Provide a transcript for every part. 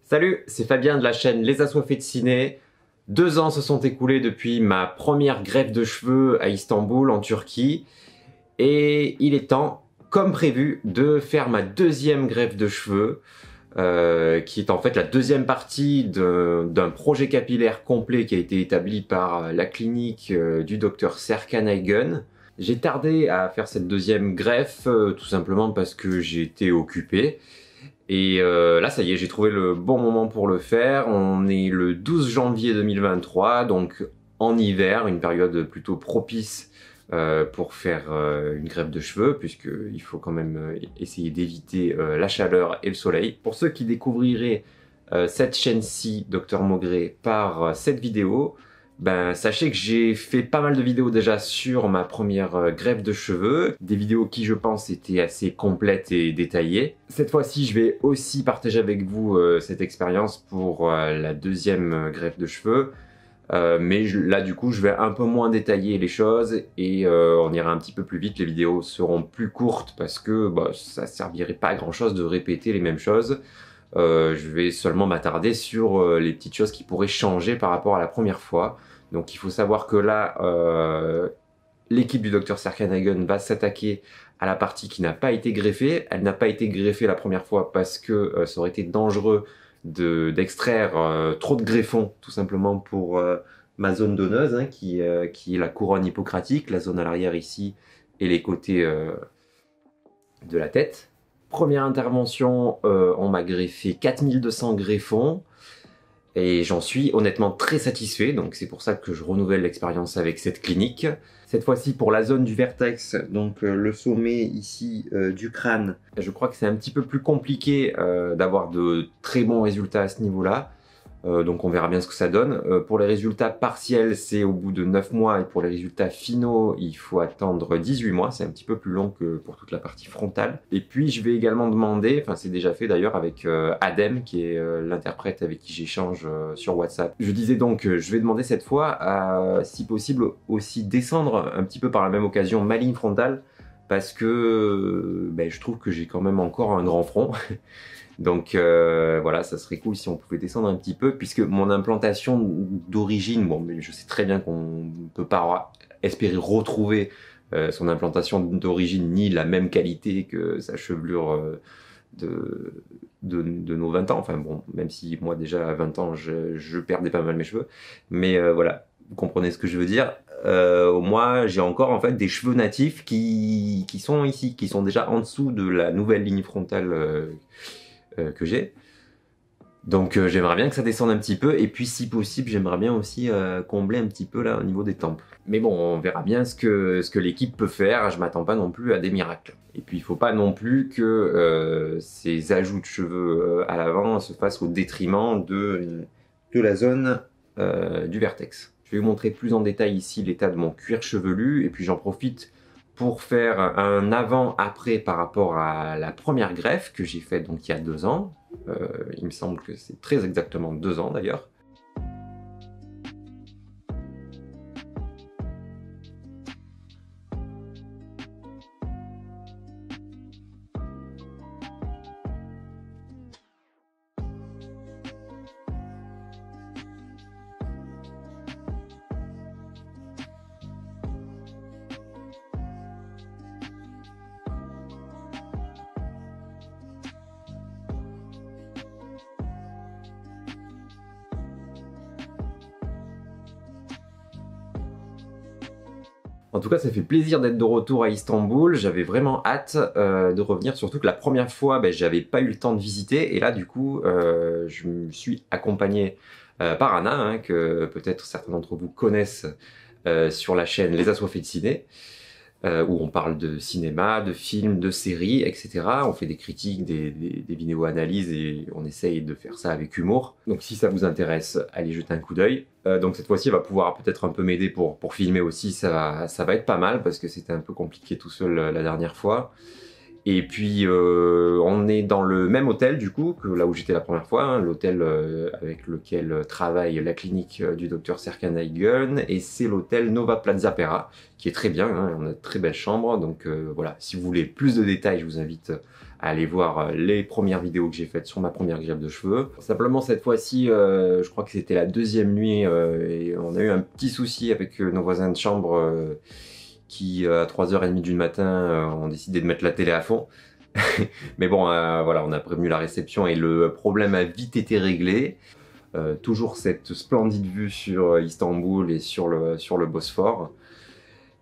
Salut, c'est Fabien de la chaîne Les Assoiffés de Ciné. 2 ans se sont écoulés depuis ma première greffe de cheveux à Istanbul, en Turquie. Et il est temps, comme prévu, de faire ma deuxième greffe de cheveux, qui est en fait la deuxième partie d'un projet capillaire complet qui a été établi par la clinique du docteur Serkan Aygün. J'ai tardé à faire cette deuxième greffe, tout simplement parce que j'ai été occupé. Et là, ça y est, j'ai trouvé le bon moment pour le faire. On est le 12 janvier 2023, donc en hiver, une période plutôt propice pour faire une greffe de cheveux, puisqu'il faut quand même essayer d'éviter la chaleur et le soleil. Pour ceux qui découvriraient cette chaîne-ci, Dr Maugré, par cette vidéo, ben, sachez que j'ai fait pas mal de vidéos déjà sur ma première greffe de cheveux, des vidéos qui je pense étaient assez complètes et détaillées. Cette fois-ci je vais aussi partager avec vous cette expérience pour la deuxième greffe de cheveux, mais là du coup je vais un peu moins détailler les choses et on ira un petit peu plus vite, les vidéos seront plus courtes parce que bah, ça servirait pas à grand chose de répéter les mêmes choses. Je vais seulement m'attarder sur les petites choses qui pourraient changer par rapport à la première fois. Donc il faut savoir que là, l'équipe du Dr Serkan Aygün va s'attaquer à la partie qui n'a pas été greffée. Elle n'a pas été greffée la première fois parce que ça aurait été dangereux d'extraire trop de greffons, tout simplement pour ma zone donneuse, hein, qui est la couronne hippocratique, la zone à l'arrière ici et les côtés de la tête. Première intervention, on m'a greffé 4200 greffons et j'en suis honnêtement très satisfait, donc c'est pour ça que je renouvelle l'expérience avec cette clinique. Cette fois-ci pour la zone du vertex, donc le sommet ici du crâne, je crois que c'est un petit peu plus compliqué d'avoir de très bons résultats à ce niveau-là. Donc on verra bien ce que ça donne. Pour les résultats partiels, c'est au bout de 9 mois, et pour les résultats finaux, il faut attendre 18 mois. C'est un petit peu plus long que pour toute la partie frontale. Et puis je vais également demander, enfin c'est déjà fait d'ailleurs avec Adem, qui est l'interprète avec qui j'échange sur WhatsApp. Je disais donc, je vais demander cette fois à, si possible, aussi descendre un petit peu par la même occasion ma ligne frontale, parce que ben, je trouve que j'ai quand même encore un grand front. Donc voilà, ça serait cool si on pouvait descendre un petit peu, puisque mon implantation d'origine, bon, mais je sais très bien qu'on ne peut pas espérer retrouver son implantation d'origine ni la même qualité que sa chevelure de nos 20 ans. Enfin bon, même si moi déjà à 20 ans, je perdais pas mal mes cheveux. Mais voilà, vous comprenez ce que je veux dire. Moi, j'ai encore en fait des cheveux natifs qui sont ici, qui sont déjà en dessous de la nouvelle ligne frontale que j'ai. Donc j'aimerais bien que ça descende un petit peu, et puis si possible j'aimerais bien aussi combler un petit peu là au niveau des tempes. Mais bon, on verra bien ce que l'équipe peut faire, je m'attends pas non plus à des miracles. Et puis il faut pas non plus que ces ajouts de cheveux à l'avant se fassent au détriment de la zone du vertex. Je vais vous montrer plus en détail ici l'état de mon cuir chevelu, et puis j'en profite pour faire un avant-après par rapport à la première greffe que j'ai faite donc il y a 2 ans. Il me semble que c'est très exactement 2 ans d'ailleurs. En tout cas, ça fait plaisir d'être de retour à Istanbul. J'avais vraiment hâte de revenir, surtout que la première fois, ben, j'avais pas eu le temps de visiter. Et là, du coup, je me suis accompagné par Anna, hein, que peut-être certains d'entre vous connaissent sur la chaîne Les Assoiffés de Ciné, où on parle de cinéma, de films, de séries, etc. On fait des critiques, des vidéos analyses, et on essaye de faire ça avec humour. Donc si ça vous intéresse, allez jeter un coup d'œil. Donc cette fois-ci, elle va pouvoir peut-être un peu m'aider pour filmer aussi, ça va être pas mal, parce que c'était un peu compliqué tout seul la dernière fois. Et puis on est dans le même hôtel du coup que là où j'étais la première fois, hein, l'hôtel avec lequel travaille la clinique du docteur Serkan Aygün, et c'est l'hôtel Nova Plaza Pera, qui est très bien, hein, on a de très belles chambres, donc voilà, si vous voulez plus de détails, je vous invite à aller voir les premières vidéos que j'ai faites sur ma première greffe de cheveux. Simplement cette fois-ci, je crois que c'était la deuxième nuit, et on a eu un petit souci avec nos voisins de chambre, qui à 3h30 du matin ont décidé de mettre la télé à fond. Mais bon, voilà, on a prévenu la réception et le problème a vite été réglé. Toujours cette splendide vue sur Istanbul et sur le Bosphore.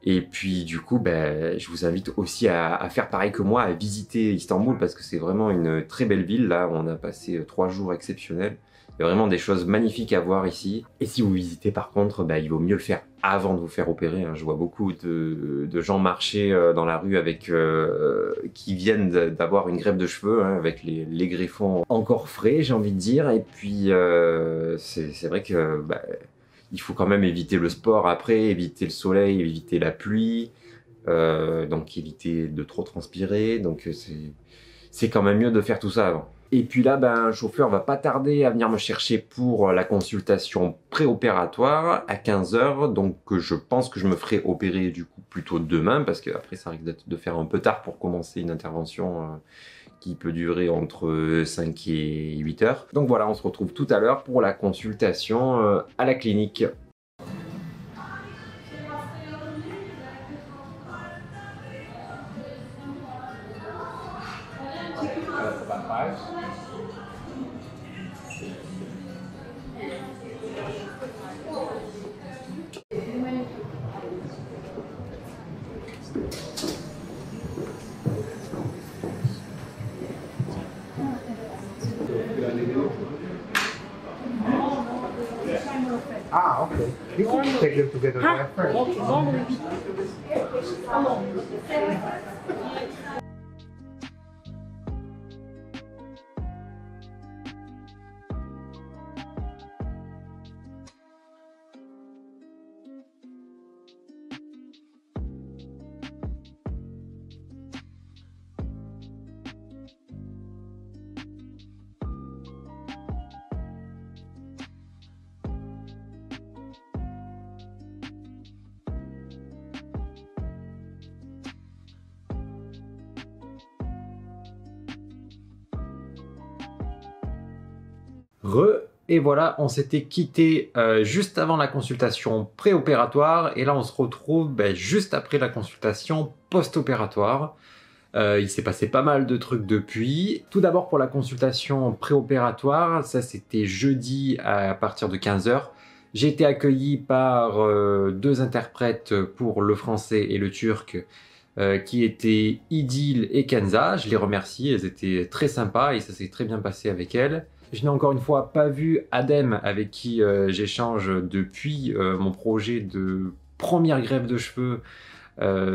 Et puis du coup, ben, je vous invite aussi à faire pareil que moi, à visiter Istanbul, parce que c'est vraiment une très belle ville. Là, on a passé 3 jours exceptionnels. Il y a vraiment des choses magnifiques à voir ici. Et si vous visitez par contre, bah, il vaut mieux le faire avant de vous faire opérer, hein. Je vois beaucoup de gens marcher dans la rue avec qui viennent d'avoir une greffe de cheveux, hein, avec les greffons encore frais, j'ai envie de dire. Et puis c'est vrai que bah, il faut quand même éviter le sport après, éviter le soleil, éviter la pluie, donc éviter de trop transpirer. Donc c'est quand même mieux de faire tout ça avant. Et puis là, ben, un chauffeur va pas tarder à venir me chercher pour la consultation préopératoire à 15h. Donc je pense que je me ferai opérer du coup plutôt demain, parce que après ça risque de faire un peu tard pour commencer une intervention qui peut durer entre 5 et 8 heures. Donc voilà, on se retrouve tout à l'heure pour la consultation à la clinique. Ah, okay. You can take them together there first. Et voilà, on s'était quitté juste avant la consultation préopératoire, et là on se retrouve juste après la consultation post-opératoire. Il s'est passé pas mal de trucs depuis. Tout d'abord pour la consultation préopératoire, ça c'était jeudi à partir de 15h. J'ai été accueilli par 2 interprètes pour le français et le turc, qui étaient Idil et Kenza. Je les remercie, elles étaient très sympas et ça s'est très bien passé avec elles. Je n'ai encore une fois pas vu Adem, avec qui j'échange depuis mon projet de première greffe de cheveux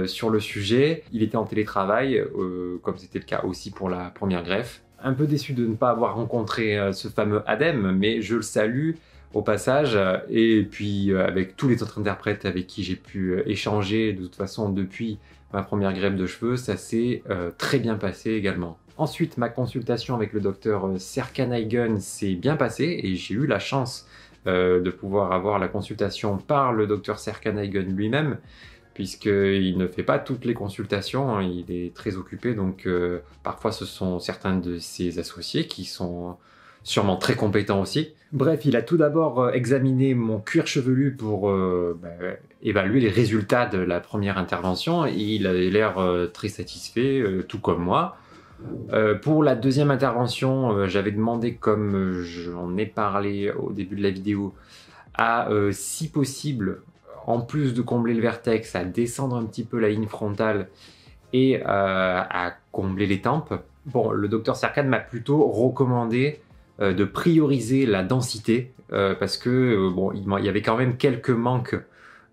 sur le sujet. Il était en télétravail, comme c'était le cas aussi pour la première greffe. Un peu déçu de ne pas avoir rencontré ce fameux Adem, mais je le salue au passage. Et puis avec tous les autres interprètes avec qui j'ai pu échanger de toute façon depuis ma première greffe de cheveux, ça s'est très bien passé également. Ensuite, ma consultation avec le docteur Serkan Aygün s'est bien passée et j'ai eu la chance de pouvoir avoir la consultation par le docteur Serkan Aygün lui-même, puisqu'il ne fait pas toutes les consultations, hein, il est très occupé, donc parfois ce sont certains de ses associés qui sont sûrement très compétents aussi. Bref, il a tout d'abord examiné mon cuir chevelu pour évaluer les résultats de la première intervention, et il avait l'air très satisfait, tout comme moi. Pour la deuxième intervention, j'avais demandé, comme j'en ai parlé au début de la vidéo, à, si possible, en plus de combler le vertex, à descendre un petit peu la ligne frontale et à combler les tempes. Bon, le docteur Serkan m'a plutôt recommandé de prioriser la densité, parce que bon, il y avait quand même quelques manques,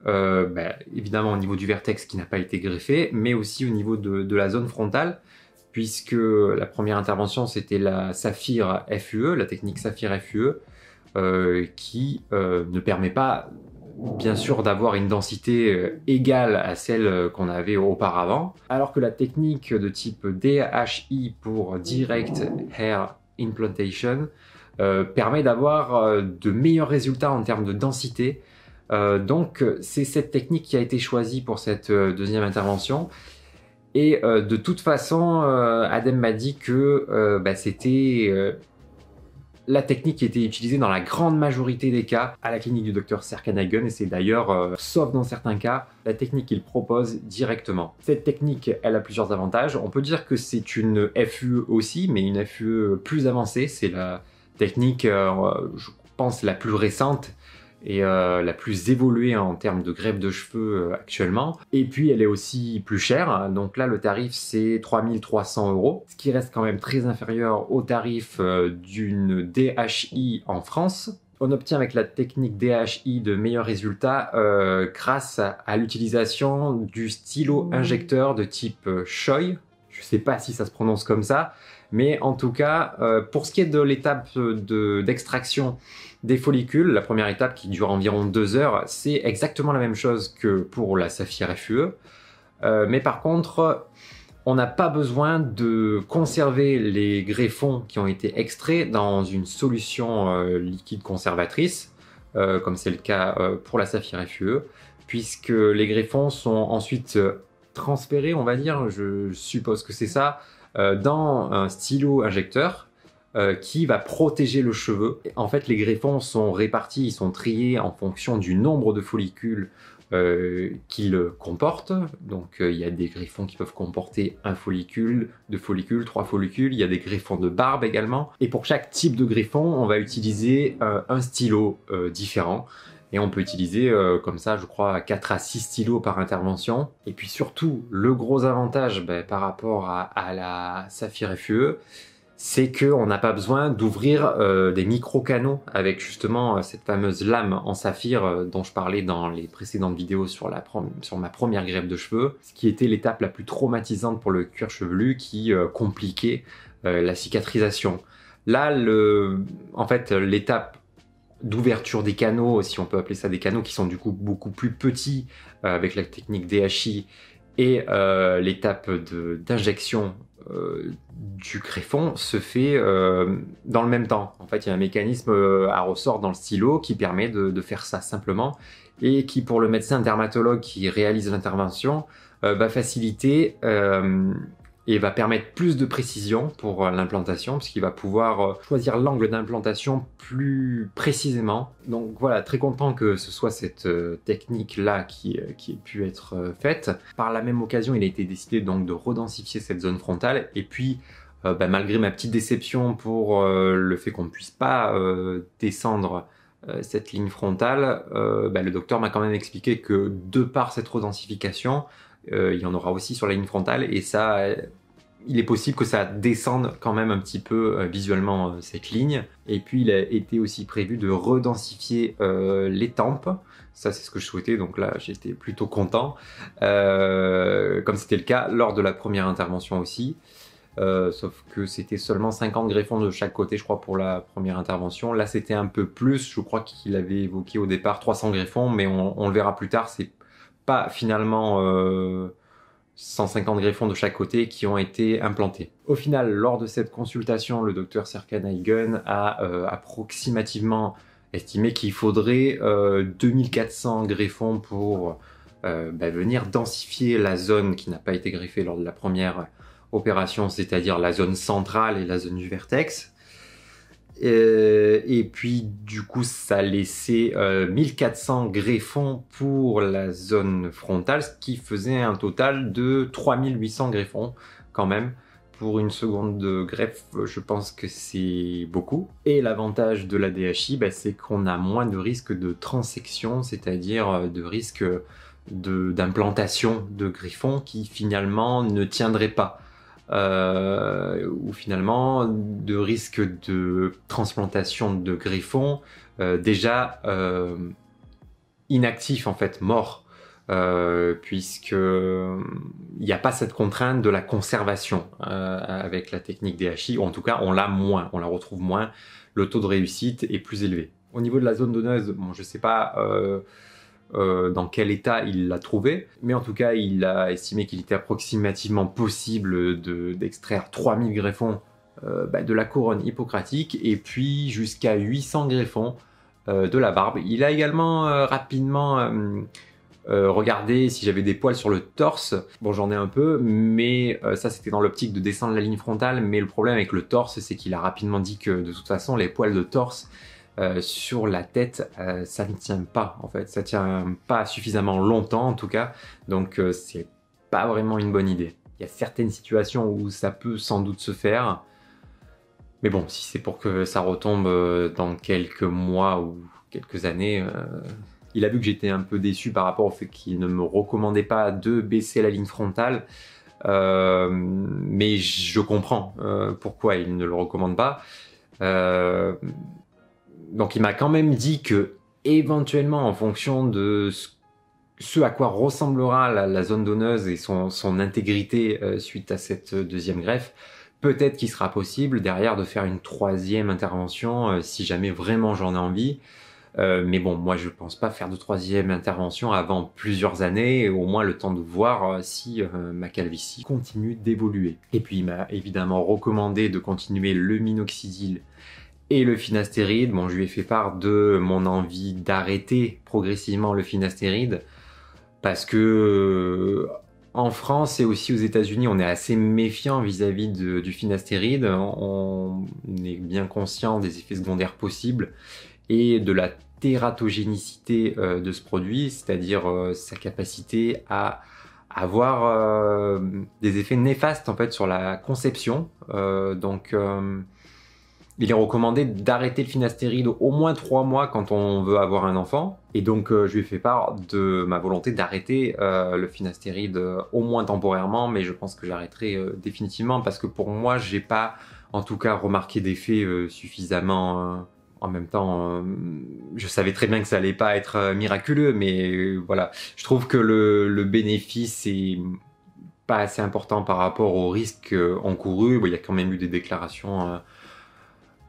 évidemment au niveau du vertex qui n'a pas été greffé, mais aussi au niveau de la zone frontale, puisque la première intervention c'était la Saphir FUE, la technique Saphir FUE, qui ne permet pas bien sûr d'avoir une densité égale à celle qu'on avait auparavant, alors que la technique de type DHI pour Direct Hair Implantation permet d'avoir de meilleurs résultats en termes de densité. Donc c'est cette technique qui a été choisie pour cette deuxième intervention. Et de toute façon, Adem m'a dit que c'était la technique qui était utilisée dans la grande majorité des cas à la clinique du Dr Serkan Aygün, et c'est d'ailleurs, sauf dans certains cas, la technique qu'il propose directement. Cette technique, elle a plusieurs avantages. On peut dire que c'est une FUE aussi, mais une FUE plus avancée. C'est la technique, je pense, la plus récente et la plus évoluée en termes de greffe de cheveux actuellement. Et puis elle est aussi plus chère, donc là le tarif c'est 3300 €, ce qui reste quand même très inférieur au tarif d'une DHI en France. On obtient avec la technique DHI de meilleurs résultats grâce à l'utilisation du stylo injecteur de type Choi. Je sais pas si ça se prononce comme ça, mais en tout cas, pour ce qui est de l'étape d'extraction des follicules, la première étape qui dure environ 2 heures, c'est exactement la même chose que pour la Saphir FUE. Mais par contre, on n'a pas besoin de conserver les greffons qui ont été extraits dans une solution liquide conservatrice, comme c'est le cas pour la Saphir FUE, puisque les greffons sont ensuite transférés, on va dire, je suppose que c'est ça, dans un stylo injecteur qui va protéger le cheveu. En fait, les greffons sont répartis, ils sont triés en fonction du nombre de follicules qu'ils comportent. Donc, il y a des greffons qui peuvent comporter 1 follicule, 2 follicules, 3 follicules. Il y a des greffons de barbe également. Et pour chaque type de greffon, on va utiliser un stylo différent. Et on peut utiliser comme ça, je crois, 4 à 6 stylos par intervention. Et puis surtout, le gros avantage par rapport à la Saphir FUE, c'est qu'on n'a pas besoin d'ouvrir des micro-canaux avec justement cette fameuse lame en saphir dont je parlais dans les précédentes vidéos sur ma première greffe de cheveux, ce qui était l'étape la plus traumatisante pour le cuir chevelu qui compliquait la cicatrisation. Là, en fait, l'étape d'ouverture des canaux, si on peut appeler ça des canaux, qui sont du coup beaucoup plus petits avec la technique DHI, et l'étape d'injection du greffon se fait dans le même temps. En fait, il y a un mécanisme à ressort dans le stylo qui permet de faire ça simplement, et qui, pour le médecin dermatologue qui réalise l'intervention, va faciliter et va permettre plus de précision pour l'implantation, puisqu'il va pouvoir choisir l'angle d'implantation plus précisément. Donc voilà, très content que ce soit cette technique-là qui ait pu être faite. Par la même occasion, il a été décidé donc de redensifier cette zone frontale, et puis malgré ma petite déception pour le fait qu'on ne puisse pas descendre cette ligne frontale, le docteur m'a quand même expliqué que de par cette redensification, il y en aura aussi sur la ligne frontale, et ça, il est possible que ça descende quand même un petit peu visuellement cette ligne. Et puis il a été aussi prévu de redensifier les tempes. Ça, c'est ce que je souhaitais, donc là j'étais plutôt content, comme c'était le cas lors de la première intervention aussi. Sauf que c'était seulement 50 greffons de chaque côté, je crois, pour la première intervention. Là c'était un peu plus, je crois qu'il avait évoqué au départ 300 greffons, mais on le verra plus tard, c'est pas finalement 150 greffons de chaque côté qui ont été implantés. Au final, lors de cette consultation, le Dr Serkan Aygün a approximativement estimé qu'il faudrait 2400 greffons pour venir densifier la zone qui n'a pas été greffée lors de la première opération, c'est-à-dire la zone centrale et la zone du vertex. Et puis du coup ça laissait 1400 greffons pour la zone frontale, ce qui faisait un total de 3800 greffons quand même. Pour une seconde de greffe, je pense que c'est beaucoup. Et l'avantage de la DHI, c'est qu'on a moins de risque de transection, c'est-à-dire de risque d'implantation de greffons qui finalement ne tiendraient pas. Ou finalement de risque de transplantation de greffons déjà inactifs, en fait, morts, puisque il n'y a pas cette contrainte de la conservation avec la technique DHI, ou en tout cas on l'a moins, on la retrouve moins, le taux de réussite est plus élevé. Au niveau de la zone donneuse, bon, je sais pas dans quel état il l'a trouvé, mais en tout cas il a estimé qu'il était approximativement possible d'extraire 3000 greffons de la couronne hippocratique et puis jusqu'à 800 greffons de la barbe. Il a également rapidement regardé si j'avais des poils sur le torse. Bon, j'en ai un peu, mais ça c'était dans l'optique de descendre la ligne frontale, mais le problème avec le torse, c'est qu'il a rapidement dit que de toute façon les poils de torse sur la tête, ça ne tient pas en fait, ça tient pas suffisamment longtemps en tout cas, donc c'est pas vraiment une bonne idée. Il y a certaines situations où ça peut sans doute se faire, mais bon, si c'est pour que ça retombe dans quelques mois ou quelques années, il a vu que j'étais un peu déçu par rapport au fait qu'il ne me recommandait pas de baisser la ligne frontale, mais je comprends pourquoi il ne le recommande pas. Donc il m'a quand même dit que éventuellement en fonction de ce à quoi ressemblera la zone donneuse et son intégrité suite à cette deuxième greffe, peut-être qu'il sera possible derrière de faire une troisième intervention si jamais vraiment j'en ai envie. Mais bon, moi je pense pas faire de troisième intervention avant plusieurs années, au moins le temps de voir si ma calvitie continue d'évoluer. Et puis il m'a évidemment recommandé de continuer le minoxidil et le finastéride. Bon, je lui ai fait part de mon envie d'arrêter progressivement le finastéride parce que en France et aussi aux États-Unis, on est assez méfiant vis-à-vis du finastéride. On est bien conscient des effets secondaires possibles et de la tératogénicité de ce produit, c'est-à-dire sa capacité à avoir des effets néfastes en fait sur la conception. Il est recommandé d'arrêter le finastéride au moins 3 mois quand on veut avoir un enfant. Et donc, je lui ai fait part de ma volonté d'arrêter le finastéride au moins temporairement, mais je pense que j'arrêterai définitivement parce que pour moi, j'ai pas en tout cas remarqué d'effet suffisamment... En même temps, je savais très bien que ça allait pas être miraculeux, mais voilà. Je trouve que le bénéfice est pas assez important par rapport au risque encouru. Bon, il y a quand même eu des déclarations...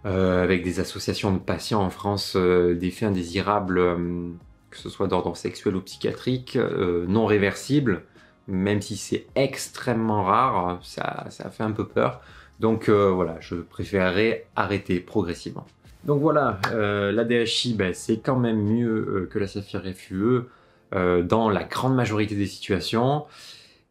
avec des associations de patients en France d'effets indésirables, que ce soit d'ordre sexuel ou psychiatrique, non réversibles, même si c'est extrêmement rare, ça fait un peu peur. Donc voilà, je préférerais arrêter progressivement. Donc voilà, la DHI, c'est quand même mieux que la Saphir FUE dans la grande majorité des situations.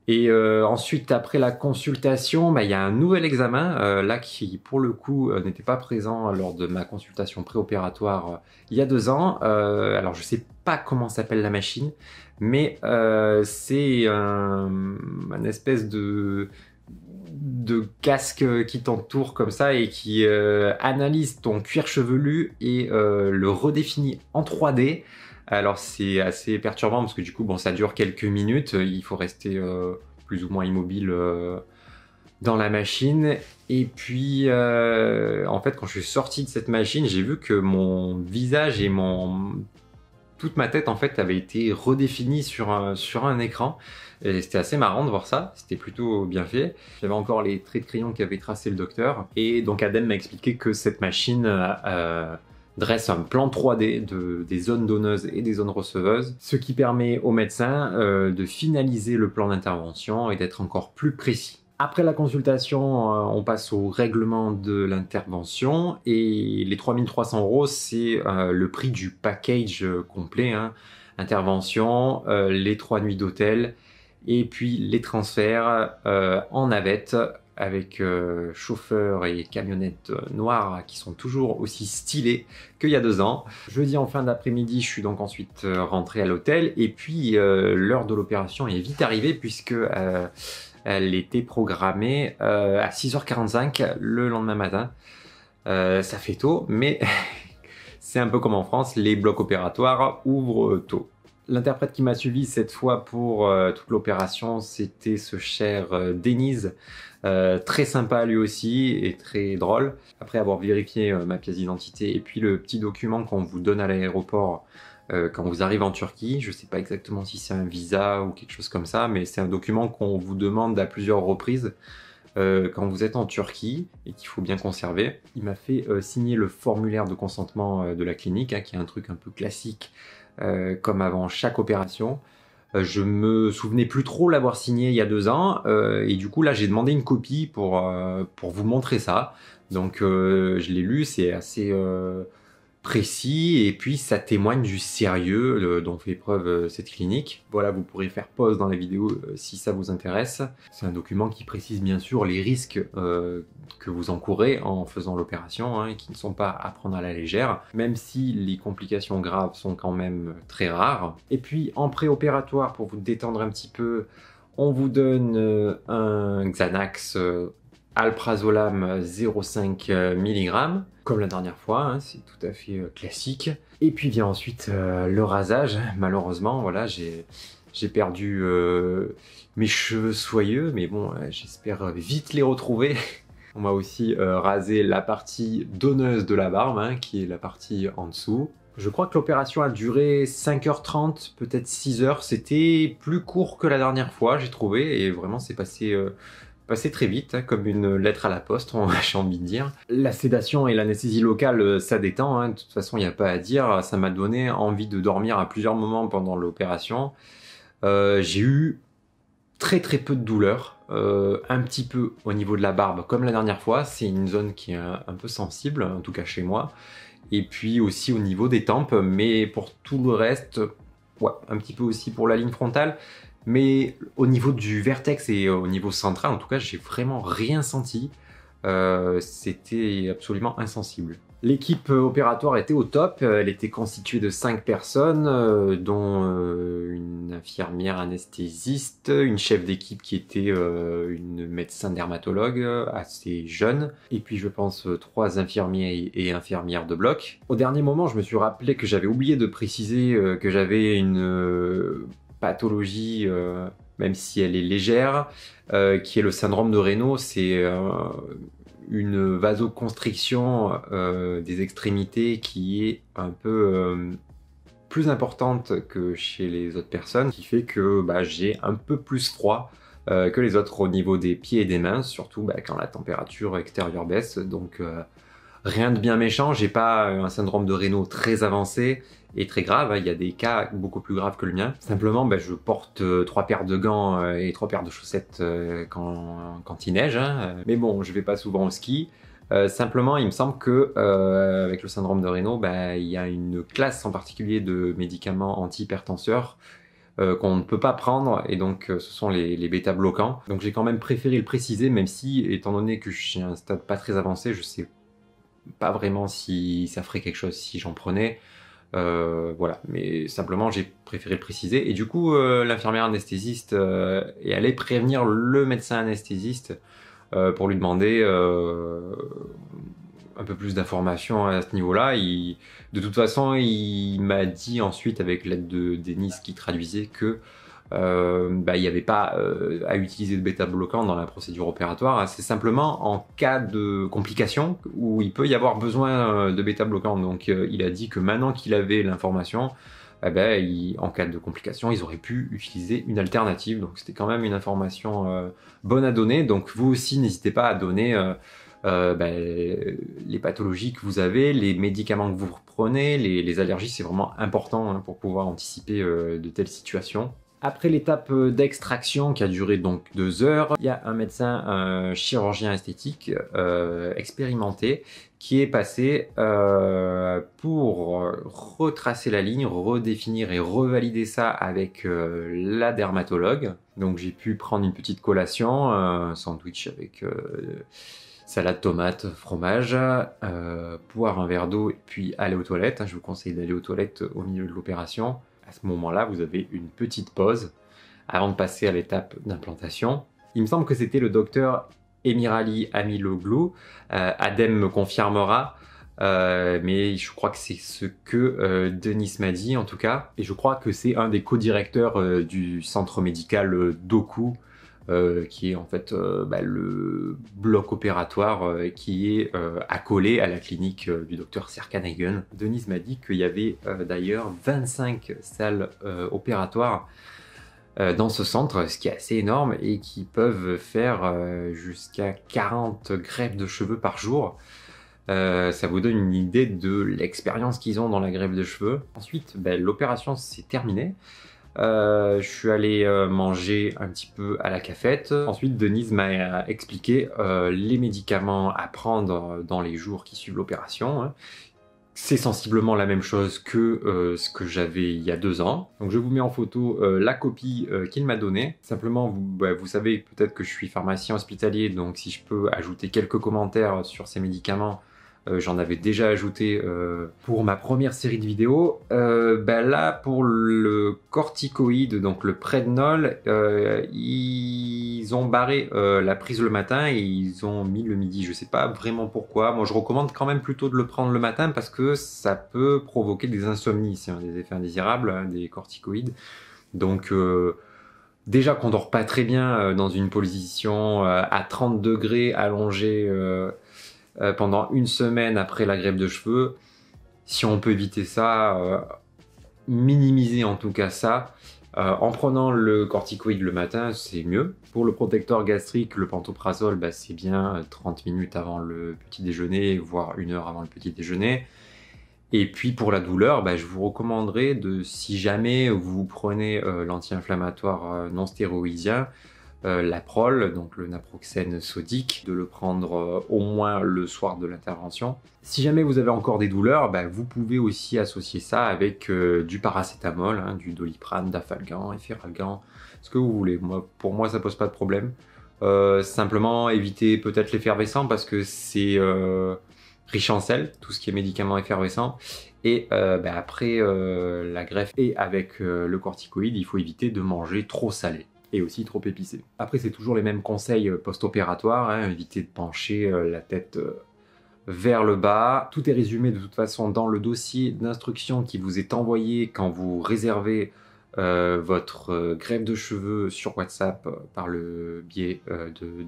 Et ensuite, après la consultation, il y a un nouvel examen, là qui pour le coup n'était pas présent lors de ma consultation préopératoire il y a 2 ans. Alors je sais pas comment s'appelle la machine, mais c'est un espèce de casque qui t'entoure comme ça et qui analyse ton cuir chevelu et le redéfinit en 3D. Alors c'est assez perturbant parce que du coup bon ça dure quelques minutes, il faut rester plus ou moins immobile dans la machine et puis en fait quand je suis sorti de cette machine j'ai vu que mon visage et toute ma tête en fait avait été redéfinie sur un écran et c'était assez marrant de voir ça, c'était plutôt bien fait. J'avais encore les traits de crayon qu'avait tracé le docteur et donc Adem m'a expliqué que cette machine dresse un plan 3D des zones donneuses et des zones receveuses, ce qui permet aux médecins de finaliser le plan d'intervention et d'être encore plus précis. Après la consultation, on passe au règlement de l'intervention et les 3300 €, c'est le prix du package complet, hein. Intervention, les 3 nuits d'hôtel et puis les transferts en navette avec chauffeur et camionnette noire qui sont toujours aussi stylés qu'il y a 2 ans. Jeudi en fin d'après-midi, je suis donc ensuite rentré à l'hôtel et puis l'heure de l'opération est vite arrivée puisque elle était programmée à 6h45 le lendemain matin. Ça fait tôt, mais c'est un peu comme en France, les blocs opératoires ouvrent tôt. L'interprète qui m'a suivi cette fois pour toute l'opération, c'était ce cher Denise, très sympa lui aussi et très drôle. Après avoir vérifié ma pièce d'identité et puis le petit document qu'on vous donne à l'aéroport quand vous arrivez en Turquie, je ne sais pas exactement si c'est un visa ou quelque chose comme ça, mais c'est un document qu'on vous demande à plusieurs reprises quand vous êtes en Turquie et qu'il faut bien conserver. Il m'a fait signer le formulaire de consentement de la clinique, hein, qui est un truc un peu classique comme avant chaque opération. Je me souvenais plus trop l'avoir signé il y a 2 ans, et du coup là j'ai demandé une copie pour vous montrer ça. Donc je l'ai lu, c'est assez précis, et puis ça témoigne du sérieux dont fait preuve cette clinique. Voilà, vous pourrez faire pause dans la vidéo si ça vous intéresse. C'est un document qui précise bien sûr les risques que vous encourez en faisant l'opération, hein, qui ne sont pas à prendre à la légère, même si les complications graves sont quand même très rares. Et puis en préopératoire, pour vous détendre un petit peu, on vous donne un Xanax alprazolam 0,5 mg, comme la dernière fois, hein, c'est tout à fait classique. Et puis vient ensuite le rasage. Malheureusement, voilà, j'ai perdu mes cheveux soyeux, mais bon, j'espère vite les retrouver. On m'a aussi rasé la partie donneuse de la barbe, hein, qui est la partie en dessous. Je crois que l'opération a duré 5h30, peut-être 6h. C'était plus court que la dernière fois, j'ai trouvé, et vraiment c'est passé très vite, hein, comme une lettre à la poste, j'ai envie de dire. La sédation et l'anesthésie locale, ça détend, hein. De toute façon, il n'y a pas à dire. Ça m'a donné envie de dormir à plusieurs moments pendant l'opération. J'ai eu très peu de douleur, un petit peu au niveau de la barbe, comme la dernière fois. C'est une zone qui est un peu sensible, en tout cas chez moi. Et puis aussi au niveau des tempes, mais pour tout le reste, ouais, un petit peu aussi pour la ligne frontale. Mais au niveau du vertex et au niveau central, en tout cas, j'ai vraiment rien senti. C'était absolument insensible. L'équipe opératoire était au top. Elle était constituée de 5 personnes, dont une infirmière anesthésiste, une chef d'équipe qui était une médecin dermatologue assez jeune, et puis je pense 3 infirmiers et infirmières de bloc. Au dernier moment, je me suis rappelé que j'avais oublié de préciser que j'avais une pathologie, même si elle est légère, qui est le syndrome de Raynaud. C'est une vasoconstriction des extrémités qui est un peu plus importante que chez les autres personnes, qui fait que j'ai un peu plus froid que les autres au niveau des pieds et des mains, surtout quand la température extérieure baisse. Donc rien de bien méchant, j'ai pas un syndrome de Raynaud très avancé et très grave, hein. Il y a des cas beaucoup plus graves que le mien. Simplement, je porte 3 paires de gants et 3 paires de chaussettes quand il neige, hein. Mais bon, je vais pas souvent au ski. Simplement, il me semble que avec le syndrome de Raynaud, il y a une classe en particulier de médicaments antihypertenseurs qu'on ne peut pas prendre, et donc ce sont les bêta-bloquants. Donc j'ai quand même préféré le préciser, même si, étant donné que j'ai un stade pas très avancé, je sais pas vraiment si ça ferait quelque chose si j'en prenais. Voilà, mais simplement j'ai préféré le préciser. Et du coup, l'infirmière anesthésiste est allée prévenir le médecin anesthésiste pour lui demander un peu plus d'informations à ce niveau-là. De toute façon, il m'a dit ensuite, avec l'aide de Denis qui traduisait, que il n'y avait pas à utiliser de bêta-bloquant dans la procédure opératoire. C'est simplement en cas de complication où il peut y avoir besoin de bêta-bloquant. Donc il a dit que maintenant qu'il avait l'information, en cas de complication, ils auraient pu utiliser une alternative. Donc c'était quand même une information bonne à donner. Donc vous aussi, n'hésitez pas à donner les pathologies que vous avez, les médicaments que vous prenez, les allergies. C'est vraiment important, hein, pour pouvoir anticiper de telles situations. Après l'étape d'extraction qui a duré donc 2 heures, il y a un médecin, un chirurgien esthétique expérimenté qui est passé pour retracer la ligne, redéfinir et revalider ça avec la dermatologue. Donc j'ai pu prendre une petite collation, un sandwich avec salade, tomate, fromage, boire un verre d'eau et puis aller aux toilettes. Je vous conseille d'aller aux toilettes au milieu de l'opération. À ce moment-là, vous avez une petite pause avant de passer à l'étape d'implantation. Il me semble que c'était le docteur Emirali Amiloglu. Adem me confirmera, mais je crois que c'est ce que Denis m'a dit en tout cas. Et je crois que c'est un des co-directeurs du centre médical Doku, qui est en fait le bloc opératoire qui est accolé à la clinique du docteur Serkan Egan. Denis m'a dit qu'il y avait d'ailleurs 25 salles opératoires dans ce centre, ce qui est assez énorme, et qui peuvent faire jusqu'à 40 greffes de cheveux par jour. Ça vous donne une idée de l'expérience qu'ils ont dans la greffe de cheveux. Ensuite, l'opération s'est terminée. Je suis allé manger un petit peu à la cafette. Ensuite, Denise m'a expliqué les médicaments à prendre dans les jours qui suivent l'opération, hein. C'est sensiblement la même chose que ce que j'avais il y a 2 ans. Donc je vous mets en photo la copie qu'il m'a donnée. Simplement, vous savez peut-être que je suis pharmacien hospitalier, donc si je peux ajouter quelques commentaires sur ces médicaments, j'en avais déjà ajouté pour ma première série de vidéos. Là, pour le corticoïde, donc le Prednol, ils ont barré la prise le matin et ils ont mis le midi. Je sais pas vraiment pourquoi. Moi, je recommande quand même plutôt de le prendre le matin parce que ça peut provoquer des insomnies, c'est des effets indésirables, hein, des corticoïdes. Donc, déjà qu'on dort pas très bien dans une position à 30 degrés allongé pendant 1 semaine après la greffe de cheveux, si on peut éviter ça, minimiser en tout cas ça, en prenant le corticoïde le matin, c'est mieux. Pour le protecteur gastrique, le pantoprazole, c'est bien 30 minutes avant le petit déjeuner, voire 1 heure avant le petit déjeuner. Et puis pour la douleur, je vous recommanderais si jamais vous prenez l'anti-inflammatoire non stéroïdien, la prole, donc le naproxène sodique, de le prendre au moins le soir de l'intervention. Si jamais vous avez encore des douleurs, vous pouvez aussi associer ça avec du paracétamol, hein, du Doliprane, Dafalgan, Efferalgan, ce que vous voulez. Pour moi, ça pose pas de problème. Simplement, évitez peut-être l'effervescent parce que c'est riche en sel, tout ce qui est médicaments effervescents. Et après la greffe et avec le corticoïde, il faut éviter de manger trop salé et aussi trop épicé. Après, c'est toujours les mêmes conseils post-opératoires, hein, éviter de pencher la tête vers le bas. Tout est résumé de toute façon dans le dossier d'instruction qui vous est envoyé quand vous réservez votre greffe de cheveux sur WhatsApp par le biais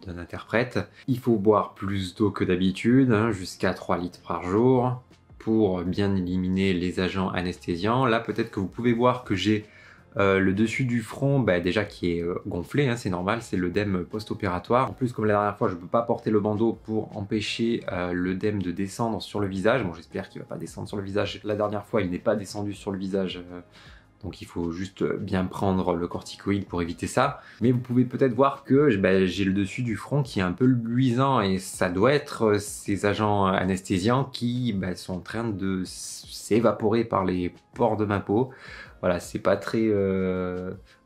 d'un interprète. Il faut boire plus d'eau que d'habitude, hein, jusqu'à 3 litres par jour pour bien éliminer les agents anesthésiants. Là, peut-être que vous pouvez voir que j'ai le dessus du front déjà qui est gonflé, hein, c'est normal, c'est l'œdème post-opératoire. En plus, comme la dernière fois, je ne peux pas porter le bandeau pour empêcher l'œdème de descendre sur le visage. Bon, j'espère qu'il ne va pas descendre sur le visage. La dernière fois, il n'est pas descendu sur le visage, donc il faut juste bien prendre le corticoïde pour éviter ça. Mais vous pouvez peut-être voir que j'ai le dessus du front qui est un peu luisant et ça doit être ces agents anesthésiants qui sont en train de s'évaporer par les pores de ma peau. Voilà, c'est pas très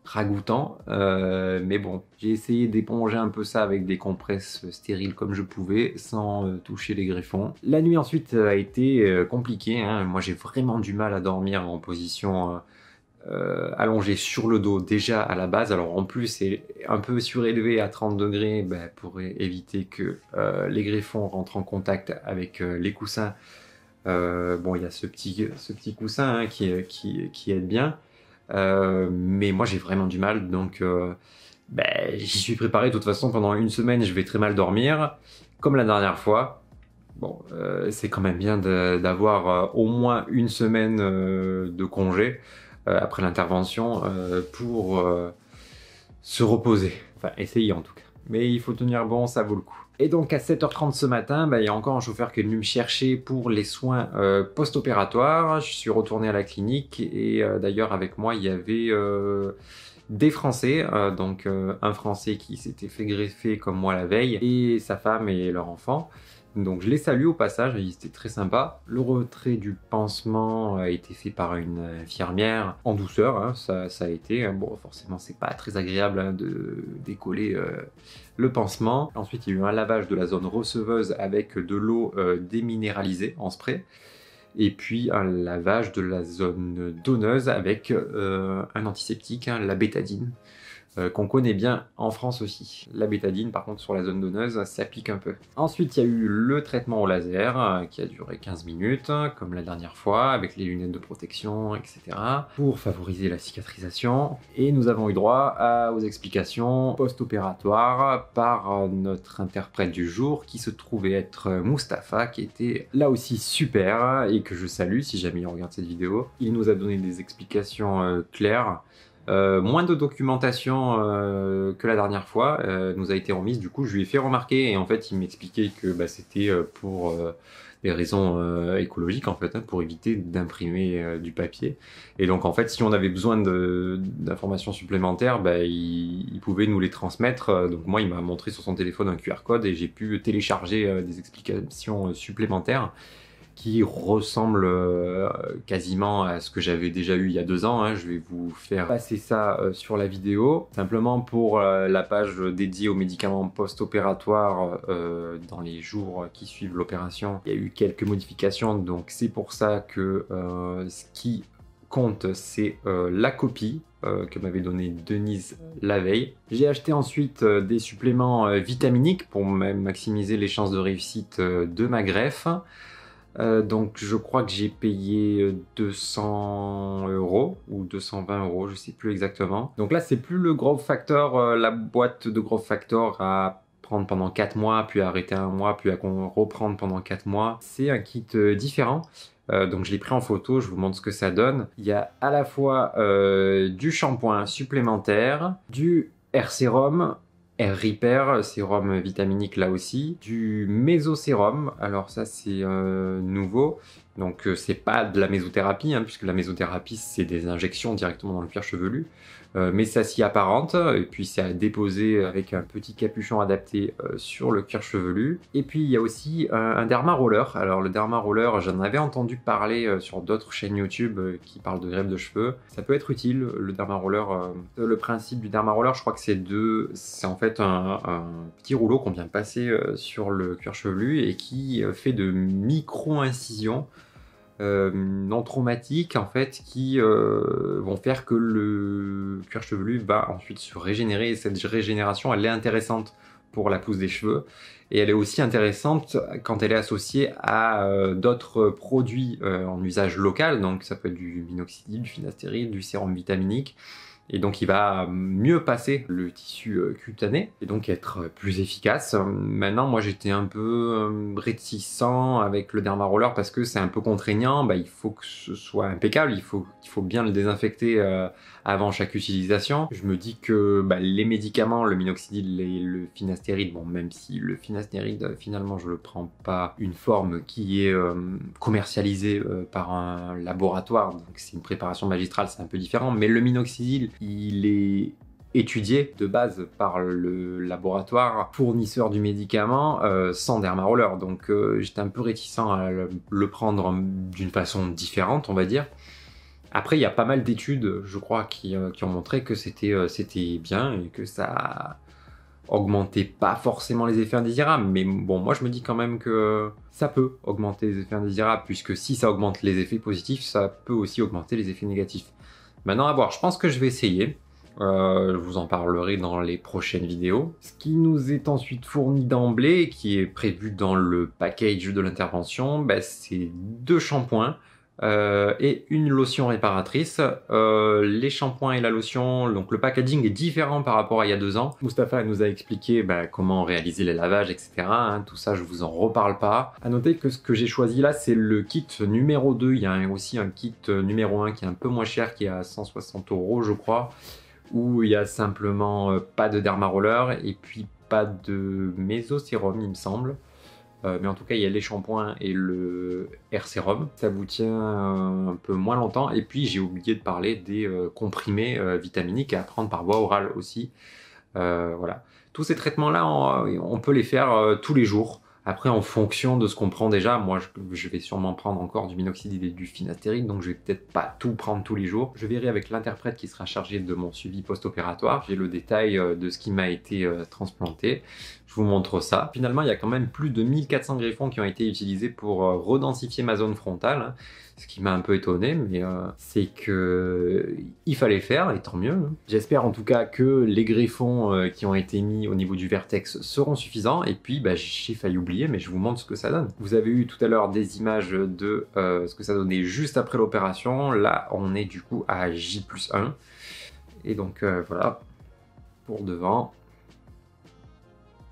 ragoûtant, mais bon, j'ai essayé d'éponger un peu ça avec des compresses stériles comme je pouvais, sans toucher les greffons. La nuit ensuite a été compliquée, hein. Moi j'ai vraiment du mal à dormir en position allongée sur le dos déjà à la base. Alors en plus c'est un peu surélevé à 30 degrés pour éviter que les greffons rentrent en contact avec les coussins. Bon, il y a ce petit coussin, hein, qui aide bien, mais moi j'ai vraiment du mal, donc j'y suis préparé. De toute façon, pendant 1 semaine je vais très mal dormir comme la dernière fois. Bon, c'est quand même bien d'avoir au moins 1 semaine de congé après l'intervention pour se reposer, enfin essayer en tout cas, mais il faut tenir bon, ça vaut le coup. Et donc à 7h30 ce matin, il y a encore un chauffeur qui est venu me chercher pour les soins post-opératoires. Je suis retourné à la clinique et d'ailleurs avec moi il y avait des Français, donc un Français qui s'était fait greffer comme moi la veille et sa femme et leur enfant. Donc je les salue au passage, ils étaient très sympas. Le retrait du pansement a été fait par une infirmière en douceur, hein, ça a été. Bon, forcément c'est pas très agréable, hein, de décoller le pansement. Ensuite il y a eu un lavage de la zone receveuse avec de l'eau déminéralisée en spray. Et puis un lavage de la zone donneuse avec un antiseptique, hein, la bétadine. Qu'on connaît bien en France aussi. La bétadine, par contre, sur la zone donneuse, ça pique un peu. Ensuite, il y a eu le traitement au laser qui a duré 15 minutes, comme la dernière fois, avec les lunettes de protection, etc. pour favoriser la cicatrisation. Et nous avons eu droit aux explications post-opératoires par notre interprète du jour, qui se trouvait être Mustapha, qui était là aussi super, et que je salue si jamais il regarde cette vidéo. Il nous a donné des explications claires. Moins de documentation que la dernière fois nous a été remise. Du coup je lui ai fait remarquer et en fait il m'expliquait que c'était pour des raisons écologiques en fait, hein, pour éviter d'imprimer du papier. Et donc en fait, si on avait besoin d'informations supplémentaires, bah, il pouvait nous les transmettre. Donc moi, il m'a montré sur son téléphone un QR code et j'ai pu télécharger des explications supplémentaires qui ressemble quasiment à ce que j'avais déjà eu il y a 2 ans. Hein. Je vais vous faire passer ça sur la vidéo. Simplement pour la page dédiée aux médicaments post-opératoires dans les jours qui suivent l'opération, il y a eu quelques modifications, donc c'est pour ça que ce qui compte, c'est la copie que m'avait donné Denise la veille. J'ai acheté ensuite des suppléments vitaminiques pour maximiser les chances de réussite de ma greffe. Donc je crois que j'ai payé 200 € ou 220 €, je sais plus exactement. Donc là c'est plus le Growth Factor, la boîte de Growth Factor à prendre pendant 4 mois, puis à arrêter 1 mois, puis à reprendre pendant 4 mois. C'est un kit différent. Donc je l'ai pris en photo, je vous montre ce que ça donne. Il y a à la fois du shampoing supplémentaire, du hair sérum, Air Repair, sérum vitaminique là aussi, du mésosérum, alors ça c'est nouveau, donc c'est pas de la mésothérapie, hein, puisque la mésothérapie c'est des injections directement dans le cuir chevelu, mais ça s'y apparente, et puis c'est à déposer avec un petit capuchon adapté sur le cuir chevelu. Et puis il y a aussi un derma roller. Alors le derma roller, j'en avais entendu parler sur d'autres chaînes YouTube qui parlent de greffe de cheveux. Ça peut être utile, le derma roller. Le principe du derma roller, je crois que c'est en fait un petit rouleau qu'on vient passer sur le cuir chevelu et qui fait de micro-incisions non traumatiques en fait, qui vont faire que le cuir chevelu va ensuite se régénérer, et cette régénération elle est intéressante pour la pousse des cheveux, et elle est aussi intéressante quand elle est associée à d'autres produits en usage local, donc ça peut être du minoxidil, du finastéride, du sérum vitaminique. Et donc il va mieux passer le tissu cutané et donc être plus efficace. Maintenant moi j'étais un peu réticent avec le derma roller parce que c'est un peu contraignant, bah, il faut que ce soit impeccable, il faut bien le désinfecter avant chaque utilisation. Je me dis que bah, les médicaments, le minoxidil et le finastéride, bon même si le finastéride finalement je le prends pas une forme qui est commercialisée par un laboratoire, donc c'est une préparation magistrale, c'est un peu différent, mais le minoxidil il est étudié de base par le laboratoire fournisseur du médicament sans derma roller, donc j'étais un peu réticent à le prendre d'une façon différente, on va dire. Après, il y a pas mal d'études, je crois, qui ont montré que c'était bien et que ça augmentait pas forcément les effets indésirables. Mais bon, moi, je me dis quand même que ça peut augmenter les effets indésirables, puisque si ça augmente les effets positifs, ça peut aussi augmenter les effets négatifs. Maintenant, à voir, je pense que je vais essayer. Je vous en parlerai dans les prochaines vidéos. Ce qui nous est ensuite fourni d'emblée, qui est prévu dans le package de l'intervention, bah, c'est 2 shampoings et une lotion réparatrice. Les shampoings et la lotion, donc le packaging est différent par rapport à il y a 2 ans. Mustapha nous a expliqué bah, comment réaliser les lavages, etc. Hein, tout ça, je vous en reparle pas. À noter que ce que j'ai choisi là, c'est le kit numéro 2. Il y a aussi un kit numéro 1 qui est un peu moins cher, qui est à 160 € je crois, où il y a simplement pas de derma roller et puis pas de mésosérum il me semble. Mais en tout cas il y a les shampoings et le hair sérum, ça vous tient un peu moins longtemps. Et puis j'ai oublié de parler des comprimés vitaminiques à prendre par voie orale aussi. Voilà, tous ces traitements là on peut les faire tous les jours. Après, en fonction de ce qu'on prend déjà, moi je vais sûrement prendre encore du minoxidil et du finastéride, donc je vais peut-être pas tout prendre tous les jours. Je verrai avec l'interprète qui sera chargé de mon suivi post-opératoire. J'ai le détail de ce qui m'a été transplanté. Je vous montre ça. Finalement, il y a quand même plus de 1400 greffons qui ont été utilisés pour redensifier ma zone frontale. Hein. Ce qui m'a un peu étonné, mais c'est que il fallait faire, et tant mieux. Hein. J'espère en tout cas que les greffons qui ont été mis au niveau du vertex seront suffisants. Et puis, bah, j'ai failli oublier, mais je vous montre ce que ça donne. Vous avez eu tout à l'heure des images de ce que ça donnait juste après l'opération. Là, on est du coup à J+1. Et donc, voilà, pour devant.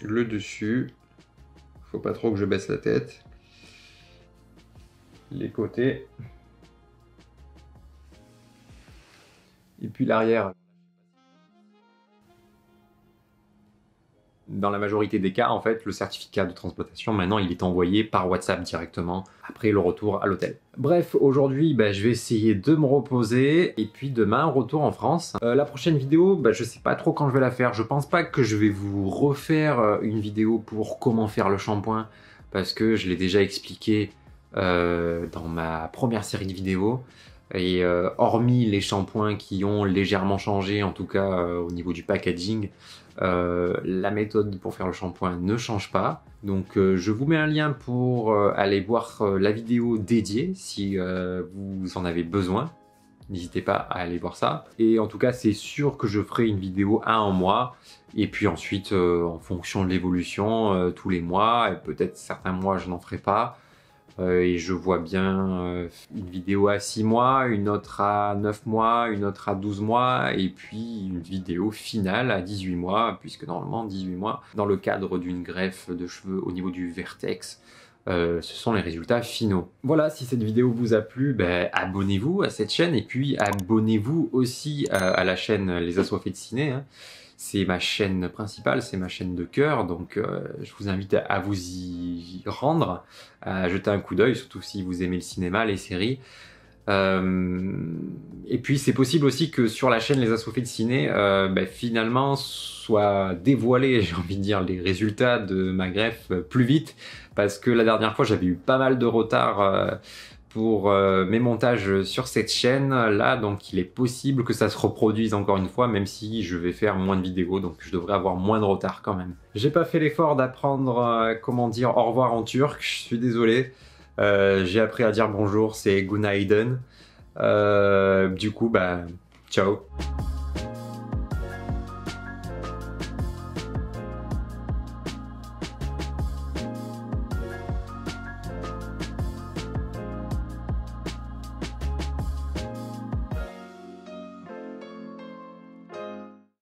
Le dessus. Faut pas trop que je baisse la tête. Les côtés. Et puis l'arrière. dans la majorité des cas, en fait, le certificat de transplantation, maintenant, il est envoyé par WhatsApp directement après le retour à l'hôtel. Bref, aujourd'hui, je vais essayer de me reposer et puis demain, retour en France. La prochaine vidéo, je sais pas trop quand je vais la faire. Je pense pas que je vais vous refaire une vidéo pour comment faire le shampoing parce que je l'ai déjà expliqué dans ma première série de vidéos. Et hormis les shampoings qui ont légèrement changé, en tout cas au niveau du packaging, la méthode pour faire le shampoing ne change pas. Donc je vous mets un lien pour aller voir la vidéo dédiée si vous en avez besoin. N'hésitez pas à aller voir ça. Et en tout cas, c'est sûr que je ferai une vidéo un mois. Et puis ensuite, en fonction de l'évolution, tous les mois, et peut-être certains mois, je n'en ferai pas. Et je vois bien une vidéo à 6 mois, une autre à 9 mois, une autre à 12 mois, et puis une vidéo finale à 18 mois, puisque normalement 18 mois, dans le cadre d'une greffe de cheveux au niveau du vertex, ce sont les résultats finaux. Voilà, si cette vidéo vous a plu, abonnez-vous à cette chaîne, et puis abonnez-vous aussi à la chaîne Les Assoiffés de Ciné, hein. C'est ma chaîne principale, c'est ma chaîne de cœur, donc je vous invite à vous y rendre, à jeter un coup d'œil, surtout si vous aimez le cinéma, les séries. Et puis c'est possible aussi que sur la chaîne Les Assoiffés de Ciné, finalement soient dévoilés, j'ai envie de dire, les résultats de ma greffe plus vite, parce que la dernière fois j'avais eu pas mal de retard pour mes montages sur cette chaîne là, donc il est possible que ça se reproduise encore une fois, même si je vais faire moins de vidéos, donc je devrais avoir moins de retard quand même. J'ai pas fait l'effort d'apprendre comment dire au revoir en turc, je suis désolé. J'ai appris à dire bonjour, c'est günaydın. Du coup, ciao.